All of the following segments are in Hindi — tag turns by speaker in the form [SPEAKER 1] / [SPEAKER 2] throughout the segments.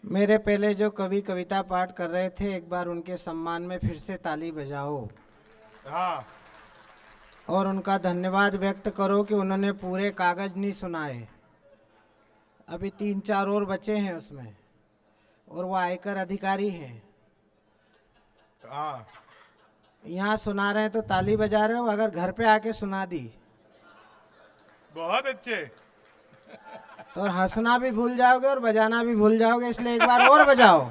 [SPEAKER 1] मेरे पहले जो कवि कविता पाठ कर रहे थे, एक बार उनके सम्मान में फिर से ताली बजाओ।
[SPEAKER 2] हाँ,
[SPEAKER 1] और उनका धन्यवाद व्यक्त करो कि उन्होंने पूरे कागज नहीं सुनाए। अभी 3-4 और बचे हैं उसमें, और वो आयकर अधिकारी हैं।
[SPEAKER 2] हाँ,
[SPEAKER 1] यहाँ सुना रहे हैं तो ताली बजा रहे हो, अगर घर पे आके सुना दी
[SPEAKER 2] बहुत अच्छे।
[SPEAKER 1] तो हंसना भी भूल जाओगे और बजाना भी भूल जाओगे, इसलिए एक बार और बजाओ।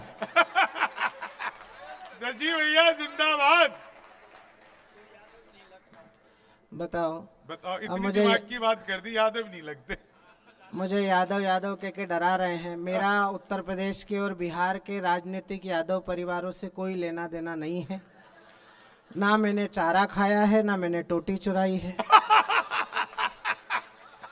[SPEAKER 2] शशि भैया जिंदाबाद।
[SPEAKER 1] बताओ
[SPEAKER 2] बताओ,
[SPEAKER 1] अब
[SPEAKER 2] इतनी
[SPEAKER 1] मुझे
[SPEAKER 2] दिमाग की बात कर दी, यादव नहीं लगते।
[SPEAKER 1] मुझे यादव यादव कह के डरा रहे हैं। मेरा उत्तर प्रदेश के और बिहार के राजनीतिक यादव परिवारों से कोई लेना देना नहीं है। ना मैंने चारा खाया है, ना मैंने टोटी चुराई है।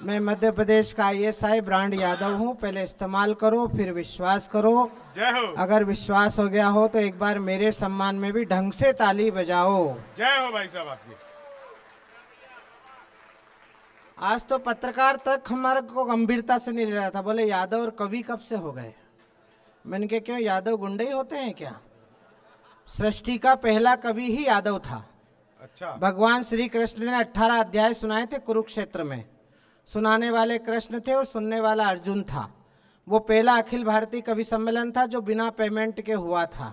[SPEAKER 1] मैं मध्य प्रदेश का ISI ब्रांड यादव हूँ। पहले इस्तेमाल करो, फिर विश्वास करो।
[SPEAKER 2] जय हो,
[SPEAKER 1] अगर विश्वास हो गया हो तो एक बार मेरे सम्मान में भी ढंग से ताली बजाओ।
[SPEAKER 2] जय हो भाई साहब आपकी।
[SPEAKER 1] आज तो पत्रकार तक हमारे को गंभीरता से नहीं ले रहा था, बोले यादव और कवि कब से हो गए। मैंने कहा क्यों, यादव गुंडे ही होते हैं क्या? सृष्टि का पहला कवि ही यादव था।
[SPEAKER 2] अच्छा,
[SPEAKER 1] भगवान श्री कृष्ण ने 18 अध्याय सुनाए थे कुरुक्षेत्र में। सुनाने वाले कृष्ण थे और सुनने वाला अर्जुन था। वो पहला अखिल भारतीय कवि सम्मेलन था जो बिना पेमेंट के हुआ था।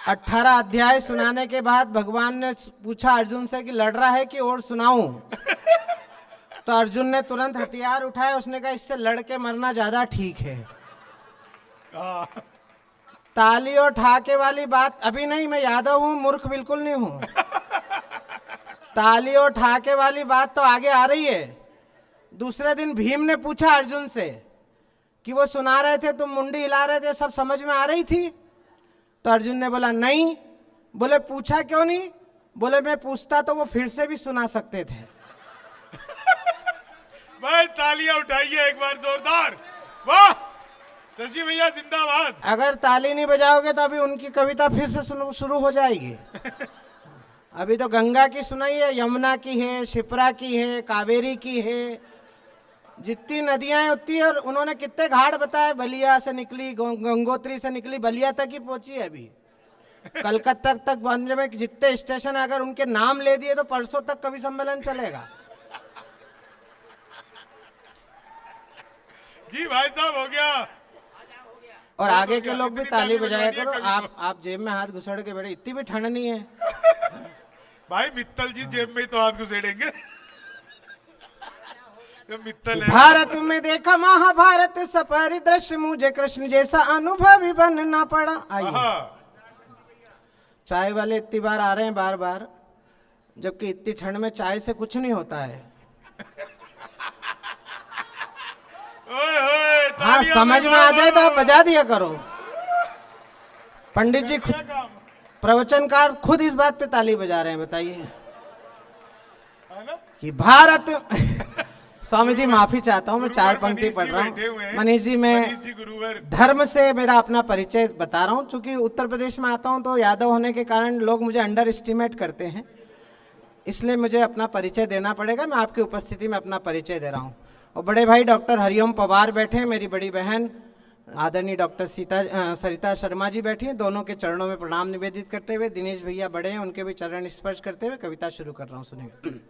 [SPEAKER 1] 18 अध्याय सुनाने के बाद भगवान ने पूछा अर्जुन से कि लड़ रहा है कि और सुनाऊं? तो अर्जुन ने तुरंत हथियार उठाया। उसने कहा इससे लड़ के मरना ज्यादा ठीक है।
[SPEAKER 2] हाँ,
[SPEAKER 1] ताली और ठाके वाली बात अभी नहीं। मैं यादव हूं, मूर्ख बिल्कुल नहीं हूं। ताली और ठाके वाली बात तो आगे आ रही है। दूसरे दिन भीम ने पूछा अर्जुन से कि वो सुना रहे थे, तुम मुंडी हिला रहे थे, सब समझ में आ रही थी? तो अर्जुन ने बोला नहीं। बोले पूछा क्यों नहीं? बोले मैं पूछता तो वो फिर से भी सुना सकते थे।
[SPEAKER 2] भाई तालियां उठाइए एक बार जोरदार। वाह, शशि भैया जिंदाबाद।
[SPEAKER 1] अगर ताली नहीं बजाओगे तो अभी उनकी कविता फिर से शुरू हो जाएगी। अभी तो गंगा की सुनाई है, यमुना की है, शिप्रा की है, कावेरी की है, जितनी नदियां हैं उतनी। और उन्होंने कितने घाट बताए, बलिया से निकली, गंगोत्री से निकली, बलिया तक ही पहुंची है। अभी कलकत्ता तक पहुंचने में जितने स्टेशन है, अगर उनके नाम ले दिए तो परसों तक कवि सम्मेलन चलेगा।
[SPEAKER 2] जी भाई साहब, हो गया।
[SPEAKER 1] और आगे के लोग भी
[SPEAKER 2] इतनी
[SPEAKER 1] ताली
[SPEAKER 2] ताली
[SPEAKER 1] बजाया
[SPEAKER 2] बजवानी है
[SPEAKER 1] करो।
[SPEAKER 2] कवि को।
[SPEAKER 1] आप जेब में हाथ घुसड़ के बैठे, इतनी भी ठंड नहीं है।
[SPEAKER 2] भाई मित्तल जी जेब में ही तो हाथ घुसेड़ेंगे। ये मित्तल है।
[SPEAKER 1] भारत में देखा महाभारत सपरिदृश्य, मुझे कृष्ण जैसा अनुभवी बनना पड़ा। आइए,
[SPEAKER 2] हाँ,
[SPEAKER 1] चाय वाले इतनी बार आ रहे हैं बार बार, जबकि इतनी ठंड में चाय से कुछ नहीं होता है।
[SPEAKER 2] ओए होए,
[SPEAKER 1] हाँ,
[SPEAKER 2] तालियां
[SPEAKER 1] समझ में आ जाए तो आप बजा दिया करो। पंडित जी
[SPEAKER 2] क्या काम
[SPEAKER 1] प्रवचनकार खुद इस बात पे ताली बजा रहे हैं। बताइए
[SPEAKER 2] है ना?
[SPEAKER 1] कि भारत स्वामी जी माफी चाहता हूँ, मैं 4 पंक्ति
[SPEAKER 2] मनीष
[SPEAKER 1] पढ़
[SPEAKER 2] जी
[SPEAKER 1] रहा
[SPEAKER 2] बैठे हुए
[SPEAKER 1] हूँ।
[SPEAKER 2] हैं।
[SPEAKER 1] मनीष जी, मैं
[SPEAKER 2] मनीष जी गुरुवर।
[SPEAKER 1] धर्म से मेरा अपना परिचय बता रहा हूँ। चूंकि उत्तर प्रदेश में आता हूँ तो यादव होने के कारण लोग मुझे अंडर एस्टिमेट करते हैं, इसलिए मुझे अपना परिचय देना पड़ेगा। मैं आपकी उपस्थिति में अपना परिचय दे रहा हूँ। और बड़े भाई डॉक्टर हरिओम पवार बैठे हैं, मेरी बड़ी बहन आदरणीय डॉक्टर सरिता शर्मा जी बैठी हैं। दोनों के चरणों में प्रणाम निवेदित करते हुए, दिनेश भैया बड़े हैं, उनके भी चरण स्पर्श करते हुए कविता शुरू कर रहा हूँ। सुनिए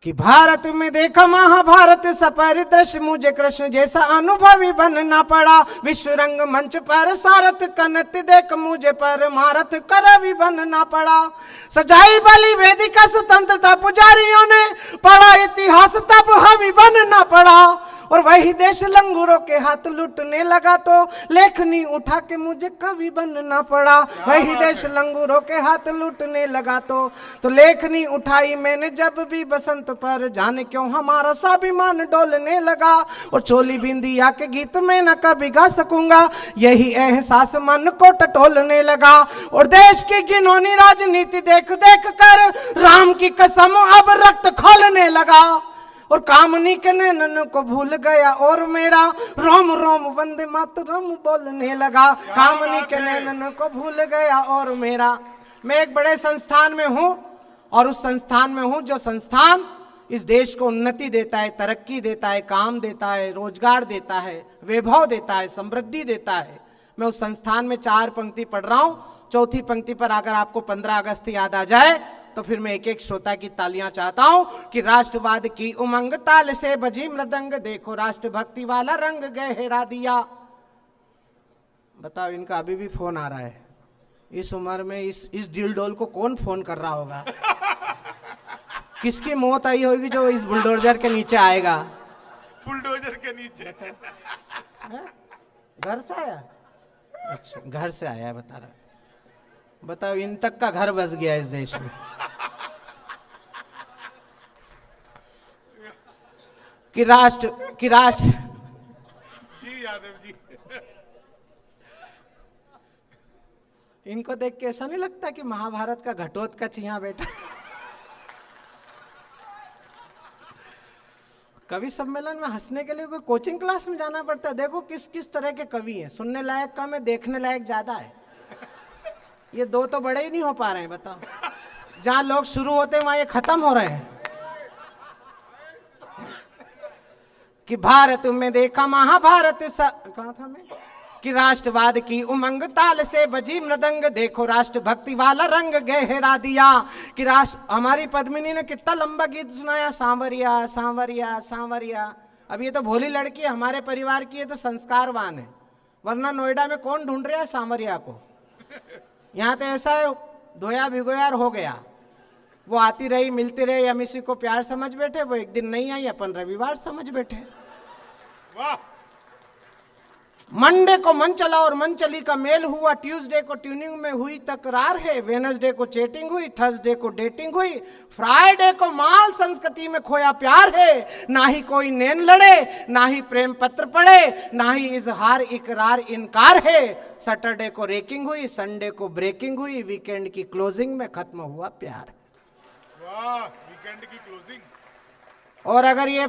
[SPEAKER 1] कि भारत में देखा महाभारत सपरिदृश्य, मुझे कृष्ण जैसा अनुभवी बनना पड़ा। विश्व रंग मंच पर स्वार्थ कनत देख, मुझे पर महारथ करवि बनना पड़ा। सजाई बलि वेदिका स्वतंत्रता पुजारियों ने, पढ़ा इतिहास तब हवि बनना पड़ा। और वही देश लंगूरों के हाथ लूटने लगा तो लेखनी उठा के मुझे कवि बनना पड़ा। वही देश लंगूरों के हाथ लूटने लगा तो लेखनी उठाई मैंने जब भी बसंत पर, जाने क्यों हमारा स्वाभिमान डोलने लगा। और चोली बिंदिया के गीत में न कभी गा सकूंगा, यही एहसास मन को टटोलने लगा। और देश की घिनौनी राजनीति देख देख कर राम की कसम अब रक्त खोलने लगा। और कामनी के नैनन को भूल गया और मेरा रोम रोम वंदे मातरम बोलने लगा। कामनी के नैनन को भूल गया और मेरा। मैं एक बड़े संस्थान में हूँ और उस संस्थान में हूँ जो संस्थान इस देश को उन्नति देता है, तरक्की देता है, काम देता है, रोजगार देता है, वैभव देता है, समृद्धि देता है। मैं उस संस्थान में 4 पंक्ति पढ़ रहा हूं। चौथी पंक्ति पर अगर आपको 15 अगस्त याद आ जाए तो फिर मैं एक एक श्रोता की तालियां चाहता हूं कि राष्ट्रवाद की उमंग ताल से बजी मृदंग, देखो राष्ट्रभक्ति वाला रंग गहरा दिया। बताओ, इनका अभी भी फोन आ रहा है। इस उम्र में इस डील डोल को कौन फोन कर रहा होगा? किसकी मौत आई होगी जो इस बुलडोजर के नीचे आएगा?
[SPEAKER 2] बुलडोजर के नीचे।
[SPEAKER 1] घर से आया? अच्छा, घर से आया है, बता रहा। बताओ, इन तक का घर बस गया इस देश में। कि राष्ट्र
[SPEAKER 2] जी यादव जी,
[SPEAKER 1] इनको देख के ऐसा नहीं लगता कि महाभारत का घटोत्कच यहाँ बैठा? कवि सम्मेलन में हंसने के लिए कोई कोचिंग क्लास में जाना पड़ता है। देखो किस किस तरह के कवि हैं। सुनने लायक कम है, देखने लायक ज्यादा है। ये 2 तो बड़े ही नहीं हो पा रहे हैं। बताओ, जहां लोग शुरू होते हैं वहां ये खत्म हो रहे हैं। कि भारत में देखा महाभारत कहा था मैं, कि राष्ट्रवाद की उमंग ताल से बजी मृदंग, देखो राष्ट्रभक्ति वाला रंग गहरा दिया। कि हमारी पद्मिनी ने कितना लंबा गीत सुनाया, सांवरिया सांवरिया सांवरिया। अब ये तो भोली लड़की है, हमारे परिवार की है तो संस्कारवान है, वरना नोएडा में कौन ढूंढ रहा है सांवरिया को? यहाँ तो ऐसा है, धोया भिगोयार हो गया। वो आती रही, मिलती रही, हम इसी को प्यार समझ बैठे। वो एक दिन नहीं आई, अपन रविवार समझ बैठे।
[SPEAKER 2] वाह।
[SPEAKER 1] मंडे को मन चला और मन चली का मेल हुआ, ट्यूसडे को ट्यूनिंग में हुई तकरार है, वेडनेसडे को चैटिंग हुई, थर्सडे को डेटिंग हुई, फ्राइडे को माल संस्कृति में खोया प्यार है। ना ही कोई नैन लड़े, ना ही प्रेम पत्र पढ़े, ना ही इजहार इकरार इनकार है। सैटरडे को रेकिंग हुई, संडे को ब्रेकिंग हुई, वीकेंड की क्लोजिंग में खत्म हुआ प्यार।
[SPEAKER 2] वाह, वीकेंड की क्लोजिंग।
[SPEAKER 1] और अगर ये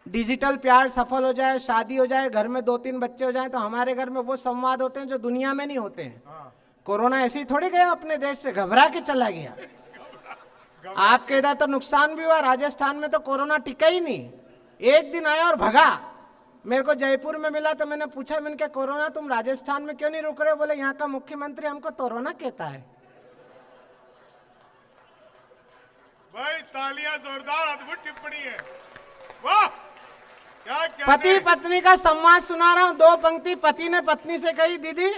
[SPEAKER 1] डिजिटल प्यार सफल हो जाए, शादी हो जाए, घर में 2-3 बच्चे हो जाए, तो हमारे घर में वो संवाद होते हैं जो दुनिया में नहीं होते हैं। कोरोना ऐसे ही थोड़ी गया अपने देश से, घबरा के चला गया। आपके इधर तो नुकसान भी हुआ, राजस्थान में तो कोरोना टिका ही नहीं। एक दिन आया और भगा। मेरे को जयपुर में मिला तो मैंने पूछा, मैंने कहा कोरोना तुम राजस्थान में क्यों नहीं रुक रहे हो? बोले यहाँ का मुख्यमंत्री हमको कोरोना कहता है।
[SPEAKER 2] भाई तालियां, जोरदार, अद्भुत टिप्पणी है। वाह, क्या
[SPEAKER 1] पति पत्नी का संवाद सुना रहा हूं। 2 पंक्ति पति ने पत्नी से कही, दीदी।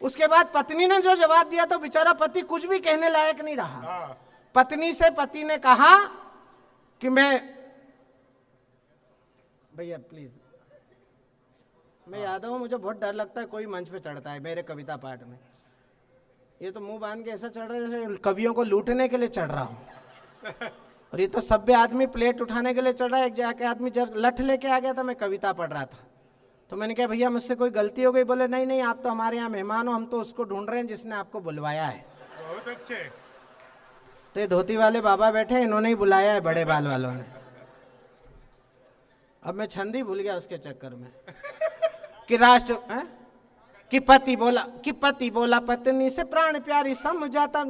[SPEAKER 1] उसके बाद पत्नी ने जो जवाब दिया तो बेचारा पति कुछ भी कहने लायक नहीं रहा। पत्नी से पति ने कहा कि मैं, भैया प्लीज, मैं यादव हूं, मुझे बहुत डर लगता है कोई मंच पे चढ़ता है मेरे कविता पाठ में। ये तो मुंह बांध के ऐसा चढ़ रहा है जैसे कवियों को लूटने के लिए चढ़ रहा हूं। और ये तो सभ्य आदमी प्लेट उठाने के लिए चढ़ रहा है। एक जाके आदमी लठ लेके आ गया था, मैं कविता पढ़ रहा था, तो मैंने कहा भैया मुझसे कोई गलती हो गई? बोले नहीं नहीं, आप तो हमारे यहाँ मेहमान हो, हम तो उसको ढूंढ रहे हैं जिसने आपको बुलवाया है।
[SPEAKER 2] बहुत अच्छे।
[SPEAKER 1] तो ये धोती वाले बाबा बैठे, इन्होंने ही बुलाया है, बड़े बाल वालों ने। अब मैं छंद ही भूल गया उसके चक्कर में। कि राष्ट्र कि पति बोला पत्नी से प्राण प्यारी समझाता,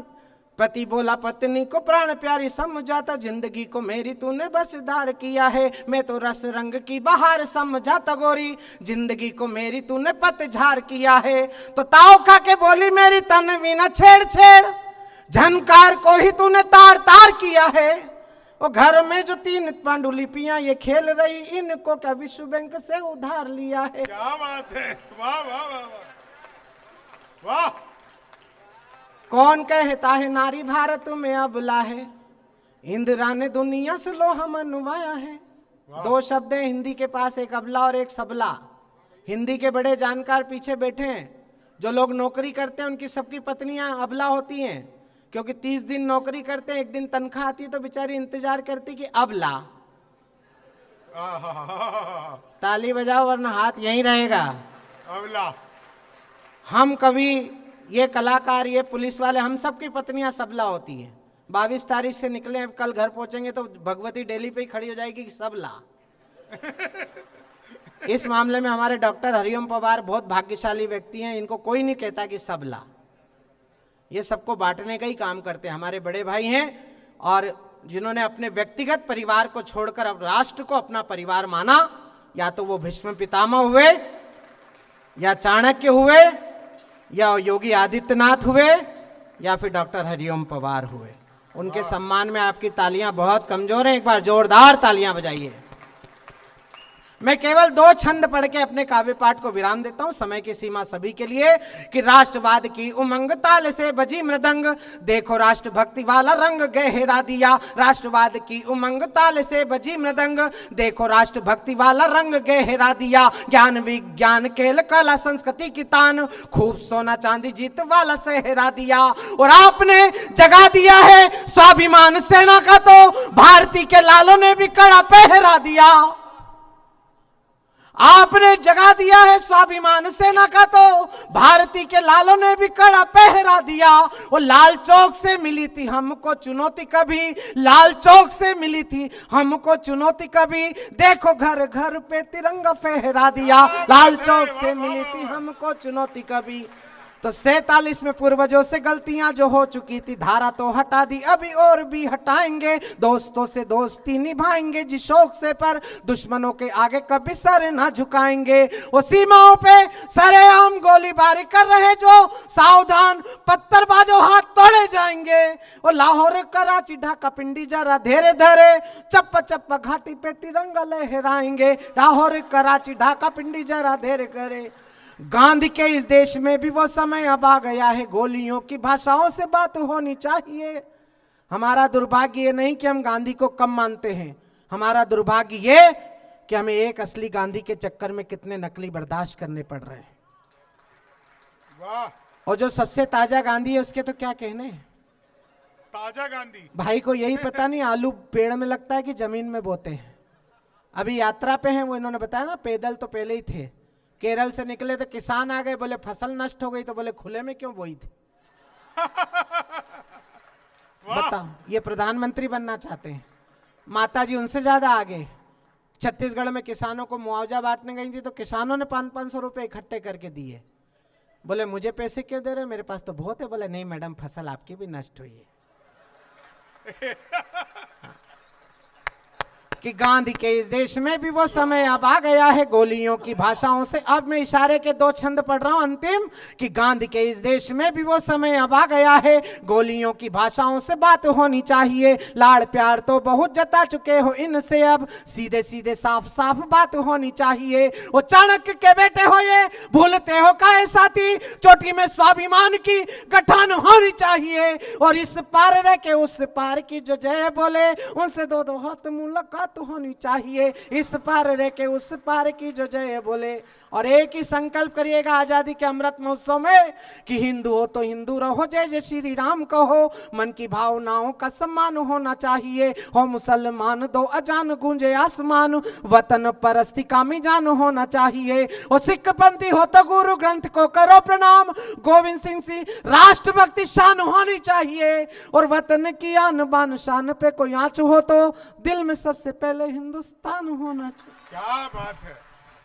[SPEAKER 1] पति बोला पत्नी को प्राण प्यारी समझाता, जिंदगी को मेरी तूने बस धार किया है, मैं तो रस रंग की बहार समझाता गोरी, जिंदगी को मेरी तूने पतझार किया है। तो ताव खा के बोली मेरी तन्वी न छेड़ छेड़, झनकार को ही तूने तार तार किया है। और घर में जो 3 पांडुलिपियां ये खेल रही, इनको क्या विश्व बैंक से उधार लिया है।
[SPEAKER 2] क्या बात है, वाह वाह वाह वाह।
[SPEAKER 1] कौन कहता है नारी भारत में अबला है, इंदिरा ने दुनिया से लोहा मनवाया है। 2 शब्द हैं हिंदी के पास, एक अबला और एक सबला। हिंदी के बड़े जानकार पीछे बैठे हैं। जो लोग नौकरी करते हैं उनकी सबकी पत्नियां अबला होती हैं, क्योंकि 30 दिन नौकरी करते हैं, एक दिन तनख्वाह आती है तो बेचारी इंतजार करती कि अब ला। ताली बजाओ वरना हाथ यहीं रहेगा।
[SPEAKER 2] अब ला।
[SPEAKER 1] हम कभी, ये कलाकार, ये पुलिस वाले, हम सब की पत्नियां सबला होती हैं। 22 तारीख से निकले, कल घर पहुंचेंगे तो भगवती डेली पे ही खड़ी हो जाएगी कि सबला। इस मामले में हमारे डॉक्टर हरिओम पवार बहुत भाग्यशाली व्यक्ति हैं। इनको कोई नहीं कहता कि सबला, ये सबको बांटने का ही काम करते हैं। हमारे बड़े भाई हैं और जिन्होंने अपने व्यक्तिगत परिवार को छोड़कर अब राष्ट्र को अपना परिवार माना, या तो वो भीष्म पितामह हुए, या चाणक्य हुए, या योगी आदित्यनाथ हुए, या फिर डॉक्टर हरिओम पवार हुए। उनके सम्मान में आपकी तालियां बहुत कमजोर हैं, एक बार जोरदार तालियां बजाइए। मैं केवल 2 छंद पढ़ के अपने काव्य पाठ को विराम देता हूं, समय की सीमा सभी के लिए। कि राष्ट्रवाद की उमंग ताल से बजी मृदंग, देखो राष्ट्र भक्ति वाला रंग गहरा दिया। राष्ट्रवाद की उमंग ताल से बजी मृदंग, देखो राष्ट्र भक्ति वाला रंग गहरा दिया। ज्ञान विज्ञान खेल कला संस्कृति की तान, खूब सोना चांदी जीत वाला सहरा दिया। और आपने जगा दिया है स्वाभिमान सेना का, तो भारती के लालों ने भी कड़ा पहरा दिया। आपने जगा दिया है स्वाभिमान सेना का, तो भारती के लालों ने भी कड़ा पहरा दिया। वो लाल चौक से मिली थी हमको चुनौती कभी, लाल चौक से मिली थी हमको चुनौती कभी, देखो घर घर पे तिरंगा फहरा दिया। लाल चौक से मिली थी हमको चुनौती कभी। तो 47 में पूर्वजों से गलतियां जो हो चुकी थी, धारा तो हटा दी, अभी और भी हटाएंगे। दोस्तों से दोस्ती निभाएंगे जिस शौक से, पर दुश्मनों के आगे कभी सर ना झुकाएंगे। वो सीमाओं पे सरेआम गोलीबारी कर रहे जो, सावधान पत्थरबाजों हाथ तोड़े जाएंगे। वो लाहौर कराची ढाका पिंडी जरा धीरे धीरे, चप्पा चप्पा घाटी पे तिरंगा लहराएंगे। लाहौर कराची ढाका पिंडी जरा धीरे धीरे। गांधी के इस देश में भी वो समय अब आ गया है, गोलियों की भाषाओं से बात होनी चाहिए। हमारा दुर्भाग्य ये नहीं कि हम गांधी को कम मानते हैं, हमारा दुर्भाग्य ये कि हमें एक असली गांधी के चक्कर में कितने नकली बर्दाश्त करने पड़ रहे हैं।
[SPEAKER 2] वाह।
[SPEAKER 1] और जो सबसे ताजा गांधी है उसके तो क्या कहने हैं।
[SPEAKER 2] ताजा गांधी
[SPEAKER 1] भाई को यही पता नहीं आलू पेड़ में लगता है कि जमीन में बोते हैं। अभी यात्रा पे हैं वो, इन्होंने बताया ना, पैदल तो पहले ही थे, केरल से निकले तो किसान आ गए, बोले फसल नष्ट हो गई, तो बोले खुले में क्यों बोई थी। बताओ, ये प्रधानमंत्री बनना चाहते हैं। माता जी उनसे ज्यादा आगे। छत्तीसगढ़ में किसानों को मुआवजा बांटने गई थी, तो किसानों ने 500-500 रुपए इकट्ठे करके दिए। बोले मुझे पैसे क्यों दे रहे हो, मेरे पास तो बहुत है। बोले नहीं मैडम, फसल आपकी भी नष्ट हुई है। कि गांधी के इस देश में भी वो समय अब आ गया है, गोलियों की भाषाओं से। अब मैं इशारे के 2 छंद पढ़ रहा हूं अंतिम। कि गांधी के इस देश में भी वो समय अब आ गया है, गोलियों की भाषाओं से बात होनी चाहिए। लाड़ प्यार तो बहुत जता चुके हो इनसे, अब सीधे सीधे साफ साफ बात होनी चाहिए। वो चाणक्य के बेटे हो ये, भूलते हो काहे साथी, चोटी में स्वाभिमान की गठन होनी चाहिए। और इस पार रह के उस पार की जो जय बोले, उनसे 2-2 हाथ मुलाकात होनी चाहिए। इस पार रह के उस पार की जो जय बोले। और एक ही संकल्प करिएगा आजादी के अमृत महोत्सव में कि हिंदू हो तो हिंदू रहो, जय जय श्री राम कहो। मन की भावनाओं का सम्मान होना चाहिए। हो मुसलमान दो अजान गूंजे आसमान, वतन परस्ती का मिजान होना चाहिए। और सिख पंथी हो तो गुरु ग्रंथ को करो प्रणाम, गोविंद सिंह सी राष्ट्रभक्ति शान होनी चाहिए। और वतन की आन बान शान पे कोई आंच हो तो दिल में सबसे पहले हिंदुस्तान होना चाहिए।
[SPEAKER 2] क्या बात है।